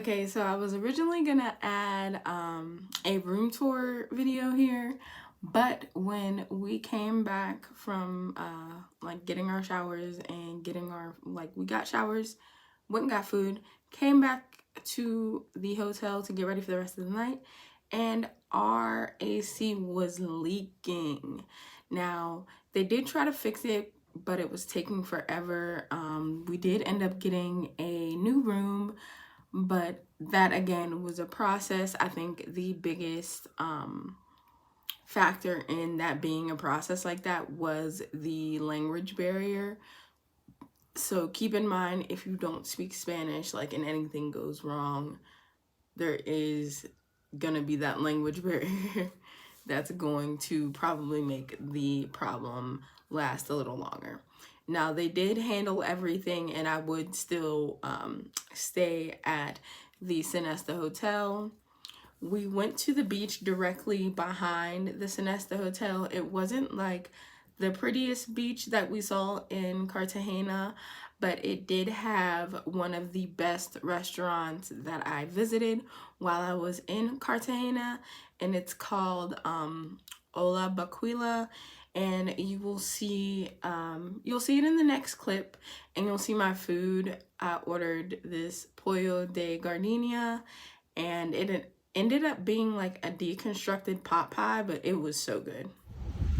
Okay, so I was originally gonna add a room tour video here, but when we came back from like getting our showers and getting our, we got showers, went and got food, came back to the hotel to get ready for the rest of the night, and our AC was leaking. Now, they did try to fix it, but it was taking forever. We did end up getting a new room, but that again was a process. I think the biggest factor in that being a process like that was the language barrier. So keep in mind, if you don't speak Spanish, and anything goes wrong, there is gonna be that language barrier that's going to probably make the problem last a little longer. Now, they did handle everything, and I would still stay at the Sinesta Hotel. We went to the beach directly behind the Sinesta Hotel. It wasn't like the prettiest beach that we saw in Cartagena, but it did have one of the best restaurants that I visited while I was in Cartagena, and it's called Hola Boquilla. And you will see, you'll see it in the next clip, and you'll see my food. I ordered this pollo de gardenia, and it ended up being like a deconstructed pot pie, but it was so good.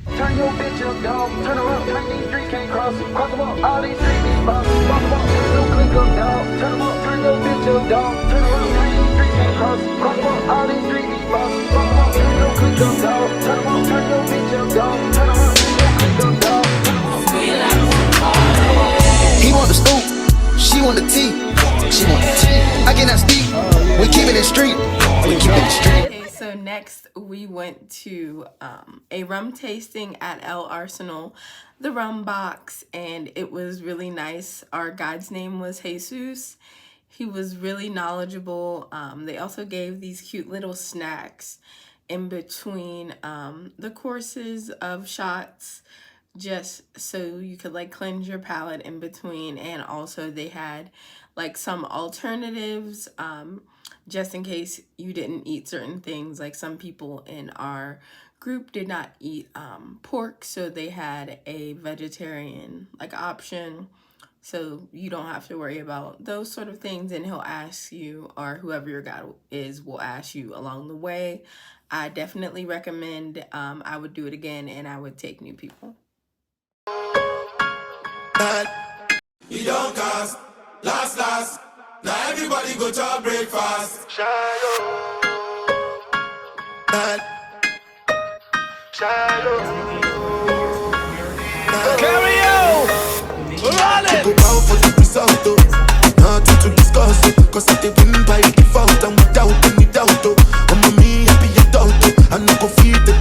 Turn your bitch up, dog. Turn around, turn these streets can't cross them up. All these streets need bombs. Walk them up, don't click up, dog. Turn them up, turn your bitch up, dog. Turn around, turn these streets can't cross them up. All these streets need bombs. Walk them up, don't click up, dog. Turn them up, turn your bitch up, dog. Turn around, don't click up, dog. He want the scoop, she want the tea. She want the tea. I get that steep. We keep it in street. We keep it in street. Okay, so next we went to a rum tasting at El Arsenal, the rum box, and it was really nice. Our guide's name was Jesus. He was really knowledgeable. They also gave these cute little snacks in between the courses of shots, just so you could cleanse your palate in between. And also they had some alternatives just in case you didn't eat certain things. Some people in our group did not eat pork, so they had a vegetarian option, so you don't have to worry about those sort of things. And he'll ask you, or whoever your guide is will ask you along the way. I definitely recommend. I would do it again, and I would take new people. You don't cast, last. Now everybody go to breakfast. Carry on! Run it! Go out for the result, nothing to discuss, cause I did win by default and without any doubt. I'm a me happy adult, I no go feed the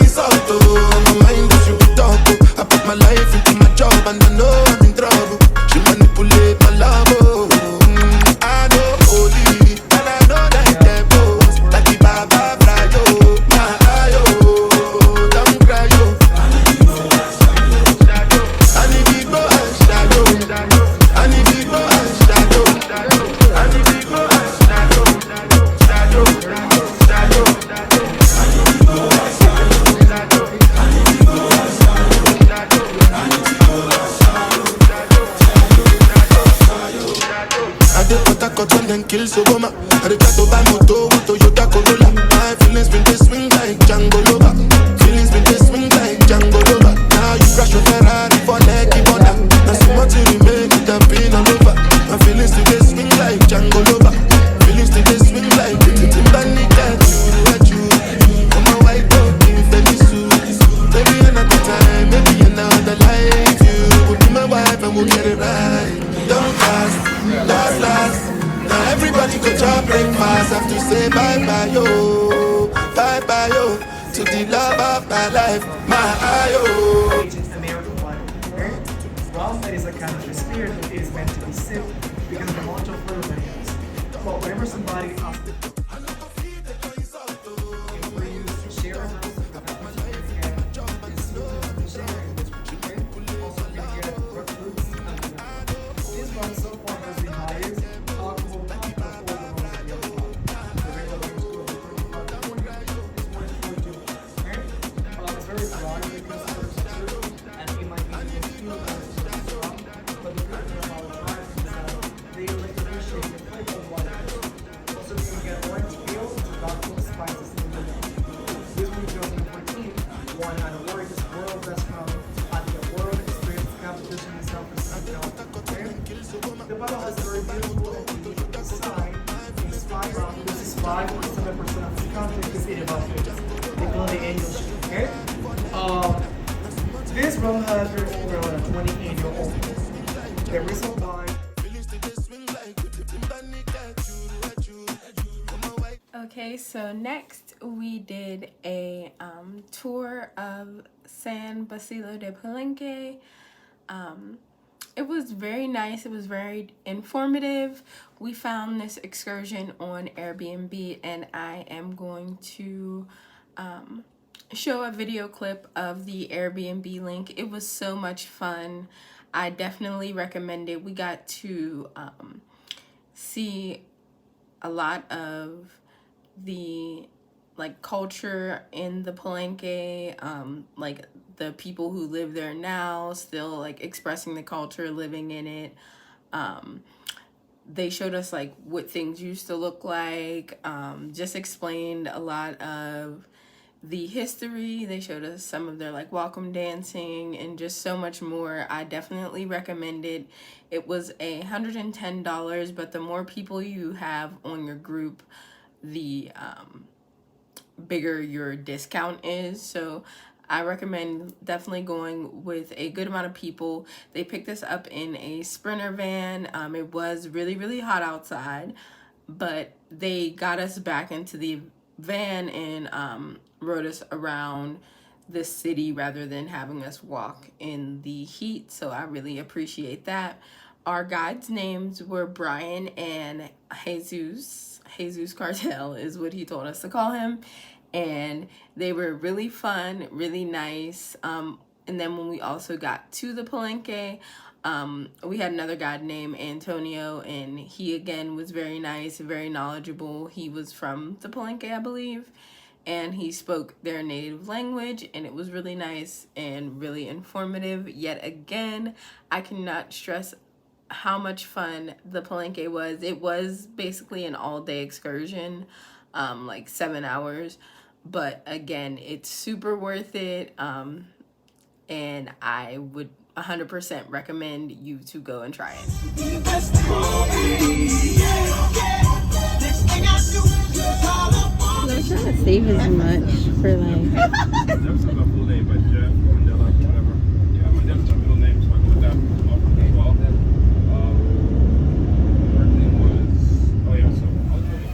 insult. My mind is you be talk, I put my life into my job and I know I'm in trouble. She manipulate my love, I know holy, and I know that devils like the Baba Brayo, my ayo, don't cry yo. I need big bro and shadow, I need big bro and shadow, I need big bro and shadow, I did what I got and then kill Sogoma. I did try to buy moto with Toyota Corolla. My feelings been they swing like Django Lover. Feelings been they swing like Django Lover. Now you crash your Ferrari for Lucky Bonda. Now so much you remain with the pain all over. My feelings still they swing like Django Lover. Feelings still they swing like Timbani that you. I'm a white dog in Fendi suit. Maybe another time, maybe another life. You will be my wife and we'll get it right. Don't fast, last. Now everybody go to breakfast. Have to say bye-bye, yo, to the love of my life, my ayo. It's the miracle water. Rum, that is a kind of spirit that is meant to be sipped because of the amount of flavor that it has. But whenever somebody asks if we share a house, this one so far has the highest alcohol content follow the annual stream, okay? This rum has been over on a 28-year-old. The Vsop line. Okay, so next we did a tour of San Basilio de Palenque. It was very nice. It was very informative. We found this excursion on Airbnb, and I am going to show a video clip of the Airbnb link. It was so much fun. I definitely recommend it. We got to see a lot of the like culture in the Palenque, like the people who live there now still like expressing the culture, living in it. They showed us like what things used to look like, just explained a lot of the history. They showed us some of their like welcome dancing and just so much more. I definitely recommend it. It was $110, but the more people you have on your group, the bigger your discount is. So I recommend definitely going with a good amount of people. They picked us up in a Sprinter van. It was really, really hot outside, but they got us back into the van and rode us around the city rather than having us walk in the heat. So I really appreciate that. Our guides' names were Brian and Jesus. Jesus Cartel is what he told us to call him. And they were really fun, really nice. And then when we also got to the Palenque, we had another guide named Antonio, and he again was very nice, very knowledgeable. He was from the Palenque, I believe, and he spoke their native language, and it was really nice and really informative. Yet again, I cannot stress how much fun the Palenque was. It was basically an all-day excursion, like 7 hours, but again, it's super worth it, and I would 100% recommend you to go and try it. I'm trying to save as much for like. Jeff's a full name, but Jeff, Mandela, whatever. Yeah, my Jeff's a middle name, so I put that up as well. Her name was, oh yeah, so I'll do it.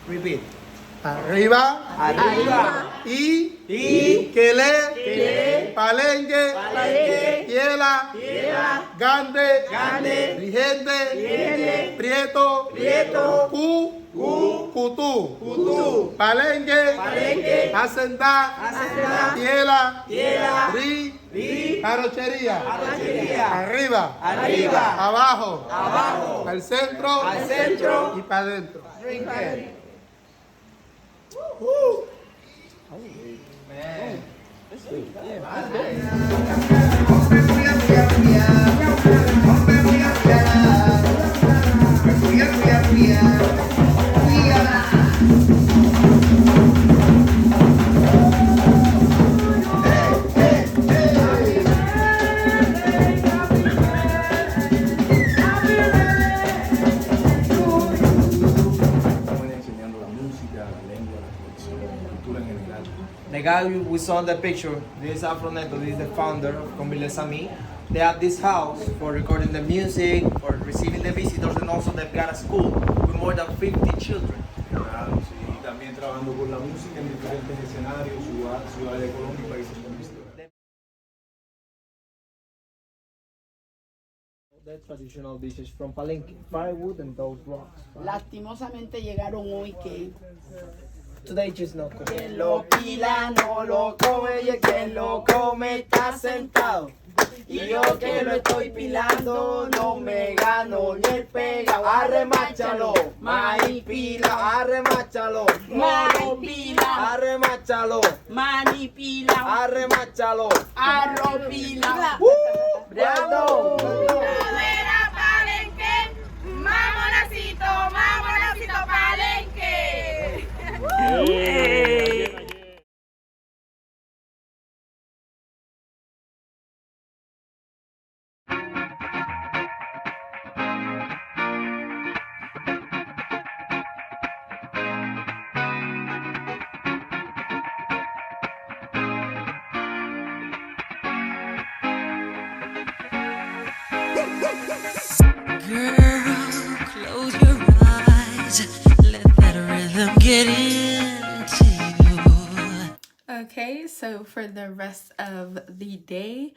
Repeat. Arriba, arriba, y, quele, palenque, hiela, grande, rigente, prieto, cu, cutú, palenque, hacenda, hiela, ri, carrochería, arriba, abajo, al centro, y para adentro. The guy we saw in the picture, this is Afroneto, this is the founder of Convile Sami. They have this house for recording the music, for receiving the visitors, and also they've got a school with more than 50 children. Claro, sí, y también trabajando con la música en diferentes escenarios, ciudades de Colombia y países con historia. The traditional dishes from Palenque, firewood and those rocks. Lastimosamente llegaron hoy que Today just no cook. quien lo pila no lo come y el quien lo come está sentado. Y yo que lo estoy pilando no me gano ni el pegado. Arremáchalo, maíz pila, arremáchalo, moro pila, arremáchalo, maní pila, arremáchalo, arroz pila. ¡Bravo! get into you. Okay, so for the rest of the day,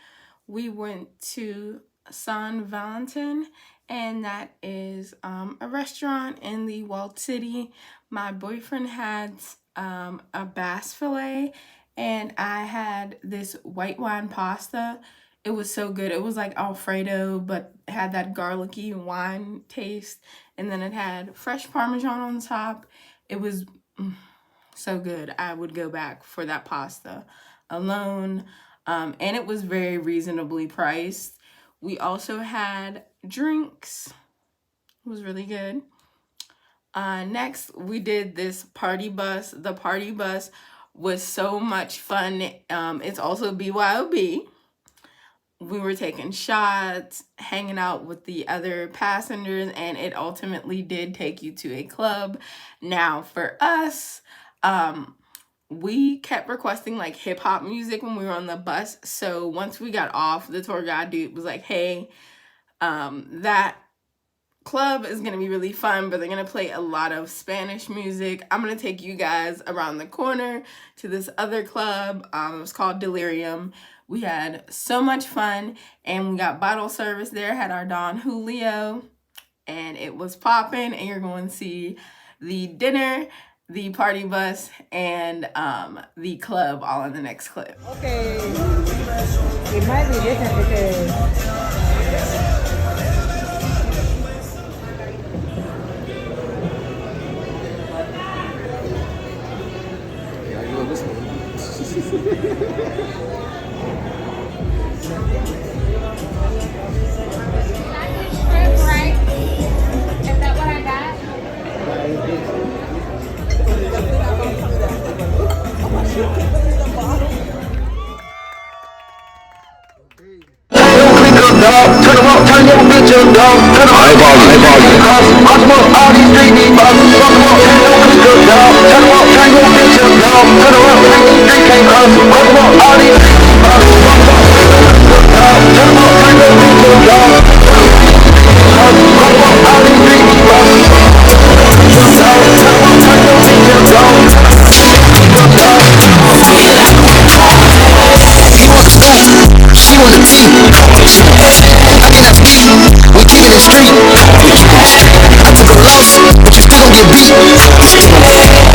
we went to San Valentin, and that is a restaurant in the walled city. My boyfriend had a bass fillet, and I had this white wine pasta. It was so good. It was like Alfredo, but had that garlicky wine taste, and then it had fresh Parmesan on top. It was so good. I would go back for that pasta alone. And it was very reasonably priced. We also had drinks. It was really good. Next, we did this party bus. The party bus was so much fun. It's also BYOB. We were taking shots, hanging out with the other passengers, and it ultimately did take you to a club. Now, for us, we kept requesting like hip hop music when we were on the bus. So once we got off, the tour guide dude was like, hey, that club is gonna be really fun, but they're gonna play a lot of Spanish music. I'm gonna take you guys around the corner to this other club. It was called Delirium. We had so much fun, and we got bottle service there, had our Don Julio, and it was popping. And you're going to see the dinner, the party bus, and the club all in the next clip. Okay. It might be different because Turn your bitch up, dog. Turn high volume. Cross them up, all these street need bottles. Fuck them up, turn your click up, dog. Turn them up, turn your bitch up, dog. Turn them up, turn these streets can't cross. Fuck them up, all these street need bottles. Fuck them up, turn your click up, dog. Turn them up, turn your bitch up, dog. Fuck them up, all these street need bottles. Turn them up, turn your bitch up, dog. Turn them up, dog. She want the tea. I get that speed. We keepin' it street. I took a loss, but you still gon' get beat.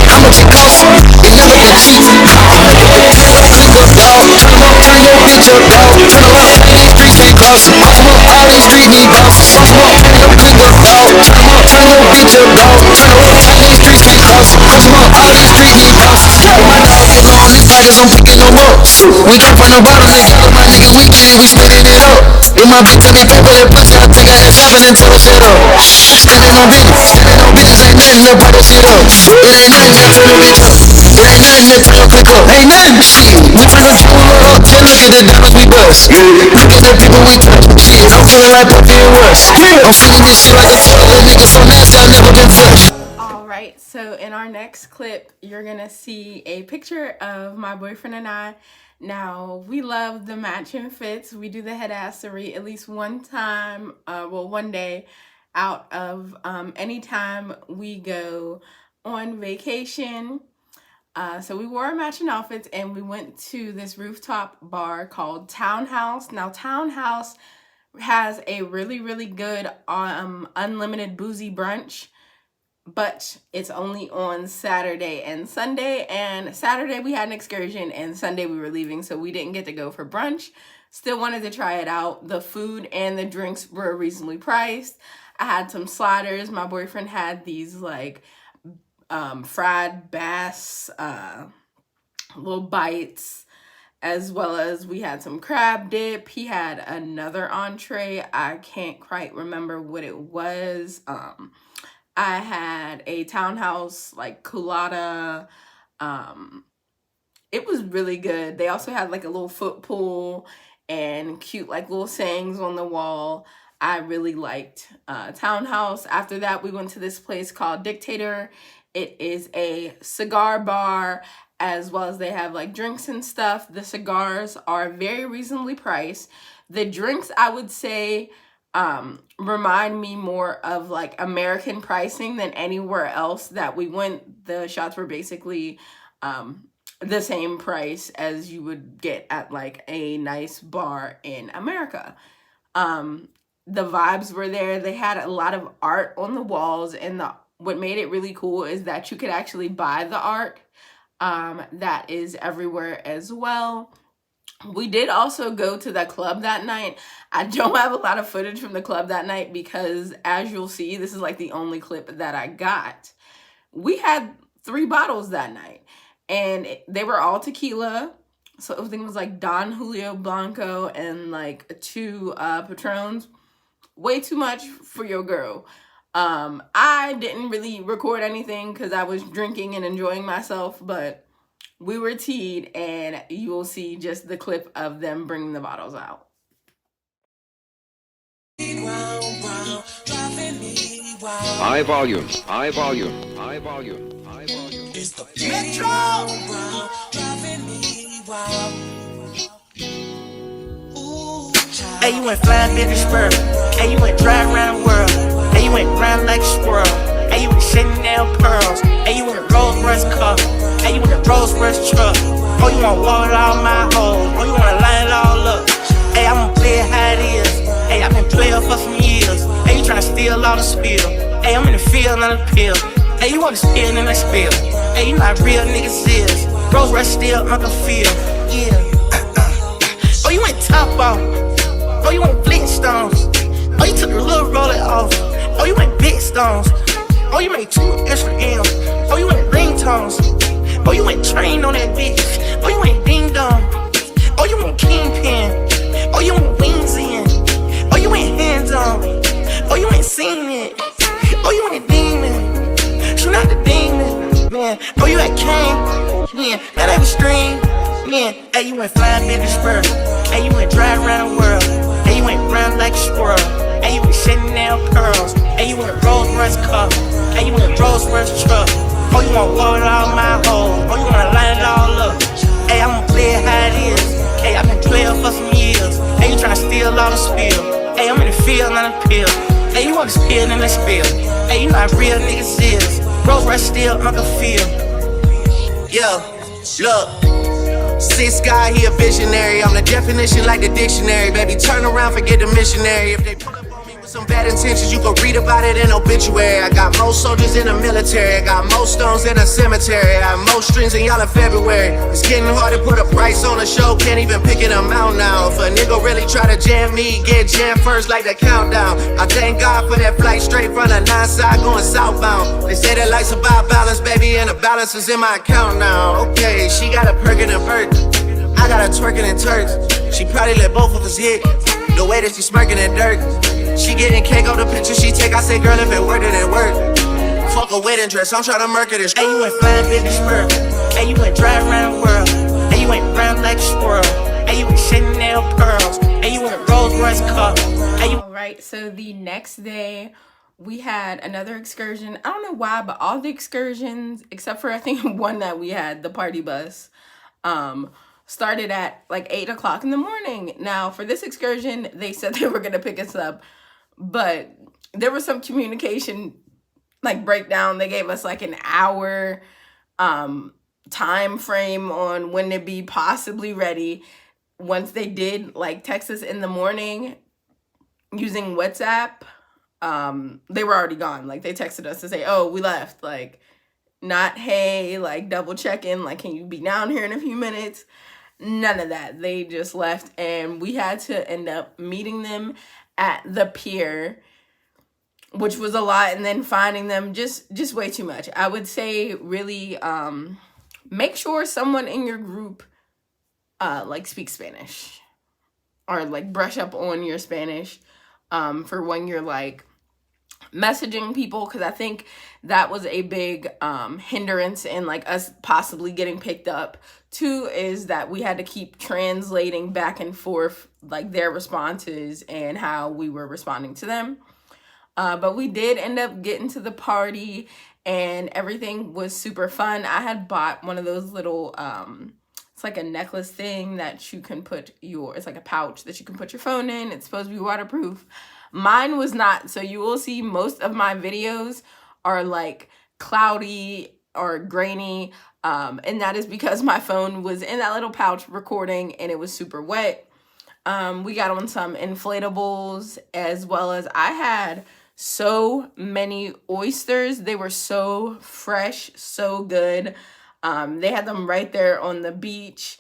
How much it cost? It never been cheap. Click up, dog. Turn them up, turn your bitch up, dog. Turn them up, turn these streets can't cross. Cross them up, all these streets need boss. Cross them up, turn your click up, dog. Turn them up, turn your bitch up, dog. Turn them up, turn these streets can't cross. Cross them up, all these streets need boss. With my dog put on these fighters, I'm picking them up. We came from the bottom, together, my nigga, we get it, we spitting it up. If my bitch tell me paper, let pussy, I take her ass off and then tell her shut up. Standing on business, ain't nothing to bottle shit up. It ain't nothing to turn a bitch up. It ain't nothing to turn your click up. Ain't nothing, shit. We turn the jeweler up, then look at the diamonds we bust. Look at the people we touch, shit. I'm feeling like Puffy and Rush. I'm feeling this shit like a toilet, nigga so nasty, I never been touched. Alright, so in our next clip, you're gonna see a picture of my boyfriend and I. Now, we love the matching fits. We do the headassery at least one time, one day out of any time we go on vacation. So we wore our matching outfits and we went to this rooftop bar called Townhouse. Now, Townhouse has a really, really good unlimited boozy brunch, but it's only on Saturday and Sunday. And Saturday we had an excursion and Sunday we were leaving, so we didn't get to go for brunch. Still wanted to try it out. The food and the drinks were reasonably priced. I had some sliders. My boyfriend had these like fried bass little bites, as well as we had some crab dip. He had another entree. I can't quite remember what it was. I had a Townhouse like colada. It was really good. They also had like a little foot pool and cute like little sayings on the wall. I really liked Townhouse. After that, we went to this place called Dictator. It is a cigar bar, as well as they have like drinks and stuff. The cigars are very reasonably priced. The drinks, I would say, remind me more of like American pricing than anywhere else that we went. The shots were basically the same price as you would get at like a nice bar in America. The vibes were there. They had a lot of art on the walls, and what made it really cool is that you could actually buy the art. That is everywhere as well. We did also go to the club that night. I don't have a lot of footage from the club that night because, as you'll see, this is like the only clip that I got. We had 3 bottles that night, and they were all tequila. So everything was like Don Julio Blanco and like 2 Patrons. Way too much for your girl. I didn't really record anything because I was drinking and enjoying myself, but we were teed, and you will see just the clip of them bringing the bottles out. High volume, high volume, high volume, high volume. It's the Metro! Hey, you went flying business spur. Hey, you went drive around the world. Hey, you went round like a squirrel. Hey, you went Chanel pearls. Hey, you went Rolls Royce car. Hey, you went a Rolls Royce truck. Oh, you want water all my hoes. Oh, you wanna line it all up. Hey, I'm gonna play it how it is. Hey, I've been playing for some years. Hey, you tryna steal all the spill. Hey, I'm in the field, not a pill. Hey, you wanna spill and I spill. Hey, you know how real niggas is. Rolls Royce still Uncle Phil. Yeah. Oh, you went top off. Oh, you went Flintstones. Oh, you took the little roller off. Oh, you went big stones. Oh, you made 2 extra M's. Oh, you went ringtones. Oh, you went train on that bitch. Oh, you went ding dong. Oh, you went kingpin. Oh, you went wings in. Oh, you went hands on. Oh, you went seen it. Oh, you went a demon. Shoot out the demon. Man. Oh, you had Kane. Man, that ain't a string. Man, hey, you went flying business spur. Hey, you went drive around the world. Hey, you went round like a squirrel. Hey, you went Chanel pearls. Hey, you went Rolls Royce car. Hey, you went Rolls Royce truck. Oh, you want water all my hoes. Oh, you wanna line it all up. Hey, I'm gonna play it how it is. Hey, I've been playing for some years. Hey, you tryna steal all the spill. Hey, I'm in the field, not a pill. Hey, you wanna spill and let's spill. Hey, you know how real niggas is. Rolls Royce still Uncle Phil. Yeah, look. 6 guy, he a visionary. I'm the definition like the dictionary. Baby, turn around, forget the missionary. If they pull up on me with some bad intentions, you can read about it in obituary. I got more soldiers in the military. I got more stones in a cemetery. I have more strings than y'all in February. It's getting hard to put a price on a show. Can't even pick it amount now. If a nigga really try to jam me, get jammed first like the countdown. I thank God for that flight straight from the 9 side going southbound. They say that life's about balance, baby, and the balance is in my account now. Okay, she got a perk and a perk. I got her twerking in Turks. She probably let both of us hit. The way that she smirking in dirt. She getting cake off the picture she take. I say, girl, if it worked, it work. Fuck a wedding dress, I'm tryna murk it. Hey, you went flying business spur. Hey, you went drive around the world. Hey, you went round like a squirrel. Hey, you went Chanel pearls. Hey, you went Rolls Royce car. Hey, you. Alright, so the next day we had another excursion. I don't know why, but all the excursions, except for I think one that we had, the party bus, started at like 8 o'clock in the morning. Now, for this excursion, they said they were going to pick us up, but there was some communication like breakdown. They gave us like an hour time frame on when to be possibly ready. Once they did like text us in the morning using WhatsApp, they were already gone. Like they texted us to say, oh, we left. Like not, hey, like double check in, like, can you be down here in a few minutes? None of that. They just left, and we had to end up meeting them at the pier, which was a lot, and then finding them just way too much. I would say really make sure someone in your group like speaks Spanish, or like brush up on your Spanish for when you're like messaging people, because I think that was a big hindrance in like us possibly getting picked up. Two is that we had to keep translating back and forth like their responses and how we were responding to them. But we did end up getting to the party, and everything was super fun. I had bought one of those little It's like a necklace thing that you can put it's like a pouch that you can put your phone in. It's supposed to be waterproof. Mine was not. So you will see most of my videos are like cloudy or grainy. And that is because my phone was in that little pouch recording and it was super wet. We got on some inflatables, as well as I had so many oysters. They were so fresh, so good. They had them right there on the beach.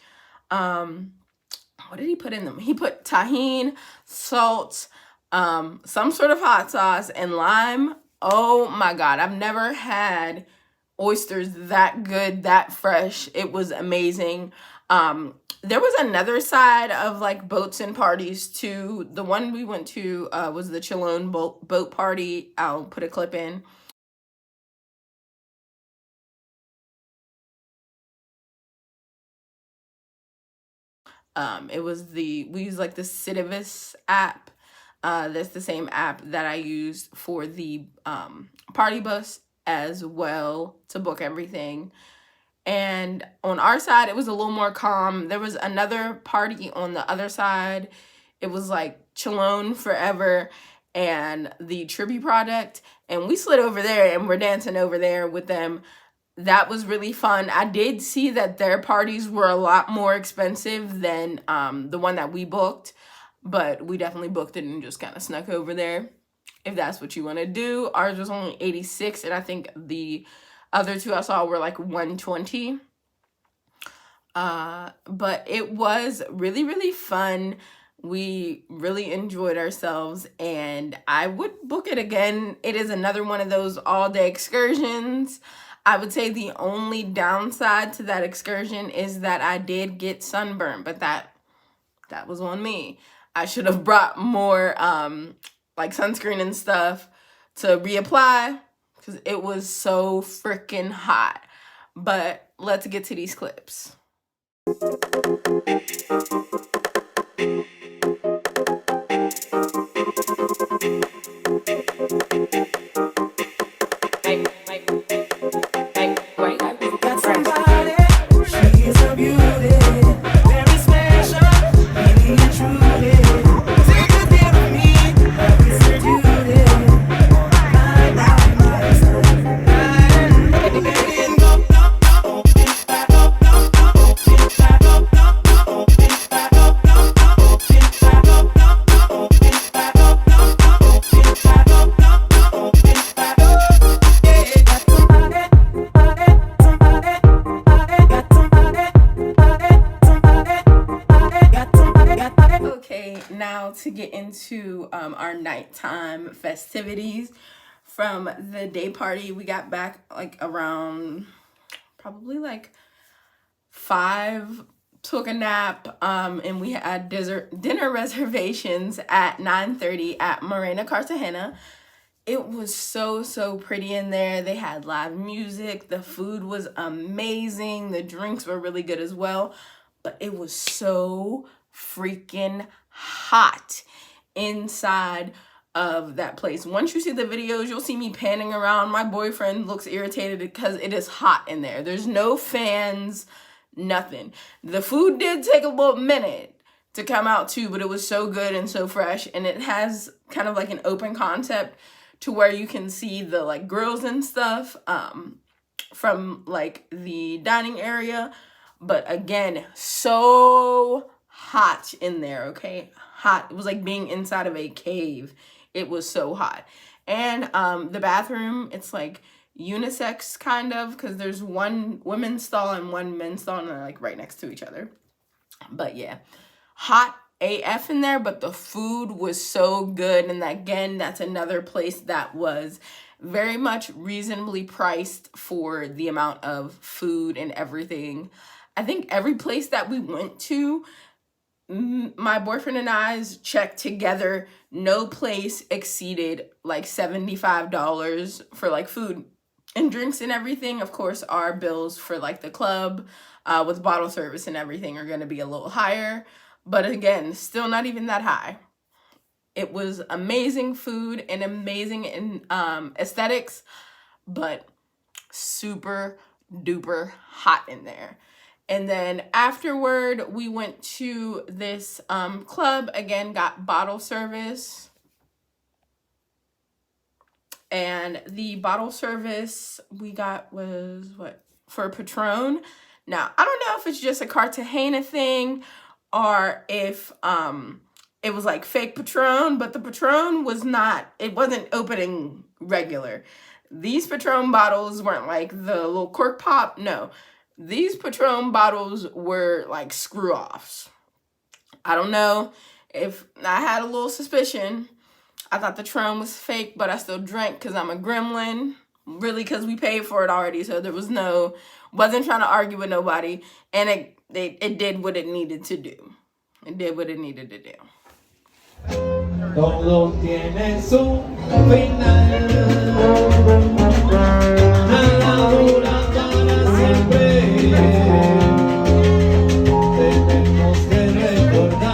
What did he put in them? He put tahini, salt, some sort of hot sauce, and lime. Oh my God, I've never had oysters that good, that fresh. It was amazing. There was another side of like boats and parties too. The one we went to was the Cholón boat party. I'll put a clip in. We use like the Civitatis app. That's the same app that I used for the party bus as well to book everything. And on our side, it was a little more calm. There was another party on the other side. It was like Cholón Forever and the Tribute Project. And we slid over there and we're dancing over there with them. That was really fun. I did see that their parties were a lot more expensive than the one that we booked. But we definitely booked it and just kind of snuck over there if that's what you want to do. Ours was only $86, and I think the other two I saw were like $120. But it was really, really fun. We really enjoyed ourselves, and I would book it again. It is another one of those all-day excursions. I would say the only downside to that excursion is that I did get sunburned, but that was on me. I should have brought more like sunscreen and stuff to reapply because it was so freaking hot. But let's get to these clips. To get into our nighttime festivities. From the day party, we got back like around probably like 5, took a nap, and we had dinner reservations at 9:30 at Morena, Cartagena. It was so pretty in there. They had live music. The food was amazing. The drinks were really good as well. But it was so freaking hot inside of that place. Once you see the videos, you'll see me panning around. My boyfriend looks irritated because it is hot in there. There's no fans, nothing. The food did take a little minute to come out too, but it was so good and so fresh. And it has kind of like an open concept to where you can see the like grills and stuff from like the dining area. But again, so hot in there, okay? Hot. It was like being inside of a cave. It was so hot. And the bathroom, it's like unisex kind of, because there's one women's stall and one men's stall, and they're like right next to each other. But yeah, hot AF in there, but the food was so good. And again, that's another place that was very much reasonably priced for the amount of food and everything. I think every place that we went to, my boyfriend and I's checked together, no place exceeded like $75 for like food and drinks and everything. Of course, our bills for like the club with bottle service and everything are going to be a little higher. But again, still not even that high. It was amazing food and amazing aesthetics, but super duper hot in there. And then afterward, we went to this club, again, got bottle service. And the bottle service we got was what? For Patron. Now, I don't know if it's just a Cartagena thing or if it was like fake Patron, but the Patron was not, it wasn't opening regular. These Patron bottles weren't like the little cork pop. No, these Patron bottles were like screw offs. I don't know if I had a little suspicion. I thought the Tron was fake, but I still drank because I'm a gremlin. Really, because we paid for it already, so there was wasn't trying to argue with nobody. And it did what it needed to do. It did what it needed to do. Todo tiene su final. Nada dura para siempre. Tenemos que recordar.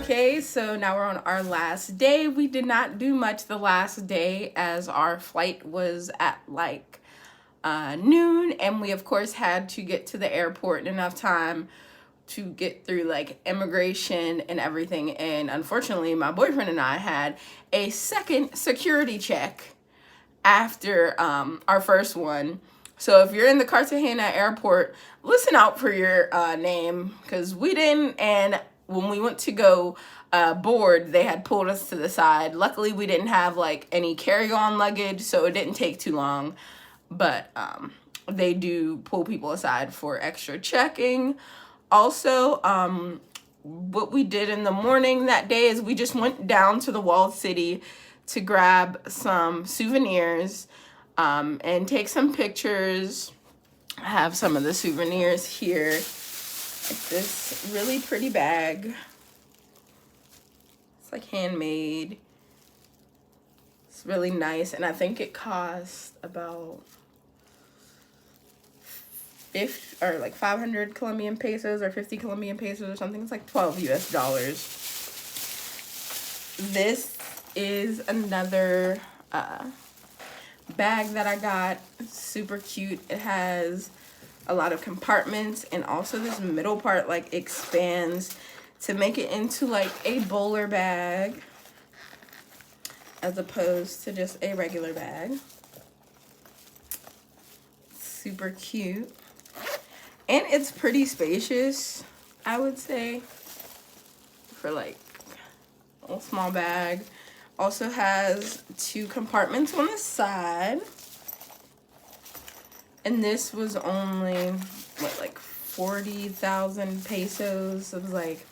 Okay, so now we're on our last day. We did not do much the last day as our flight was at like noon, and we of course had to get to the airport in enough time to get through like immigration and everything. And unfortunately, my boyfriend and I had a second security check after our first one. So if you're in the Cartagena airport, listen out for your name, because we didn't. And when we went to go board, they had pulled us to the side. Luckily, we didn't have like any carry-on luggage, so it didn't take too long. But they do pull people aside for extra checking. Also, what we did in the morning that day is we just went down to the walled city to grab some souvenirs and take some pictures. I have some of the souvenirs here. Like this really pretty bag. It's like handmade. It's really nice, and I think it cost about 500 Colombian pesos or 50 Colombian pesos or something. It's like $12 US. This is another bag that I got. Super cute. It has a lot of compartments, and also this middle part like expands to make it into like a bowler bag as opposed to just a regular bag. Super cute. And it's pretty spacious, I would say, for like a little small bag. Also has 2 compartments on the side. And this was only, what, like 40,000 pesos. It was like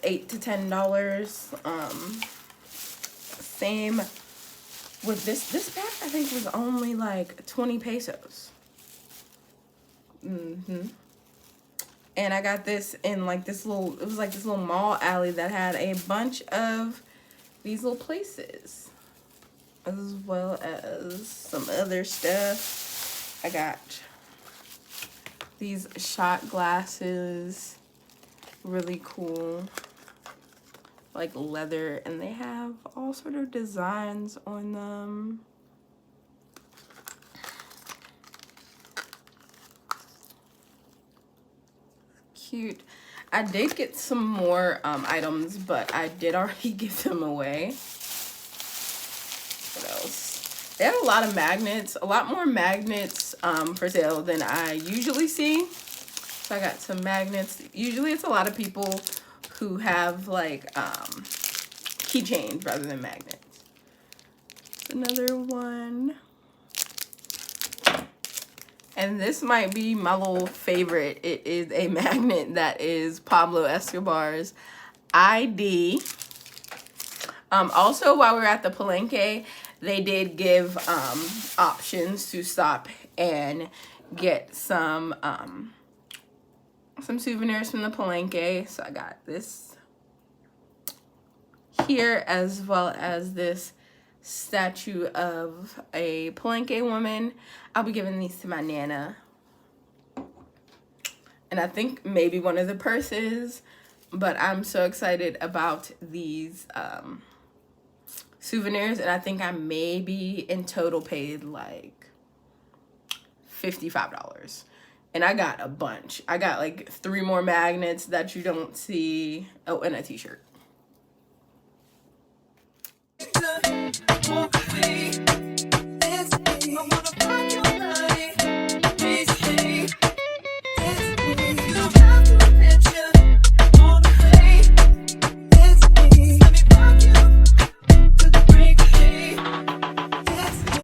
$8 to $10. Same with this bag, I think was only like 20 pesos. And I got this in like this little, it was like this little mall alley that had a bunch of these little places, as well as some other stuff. I got these shot glasses, really cool, like leather, and they have all sort of designs on them. Cute. I did get some more items, but I did already give them away. What else? They had a lot of magnets, a lot more magnets for sale than I usually see. So I got some magnets. Usually it's a lot of people who have like keychains rather than magnets. Another one. And this might be my little favorite. It is a magnet that is Pablo Escobar's ID. Also, while we were at the palenque, they did give options to stop and get some souvenirs from the palenque. So I got this here, as well as this statue of a palenque woman. I'll be giving these to my Nana. And I think maybe one of the purses, but I'm so excited about these souvenirs, and I think I maybe in total paid like $55. And I got a bunch. I got like 3 more magnets that you don't see. Oh, and a t-shirt.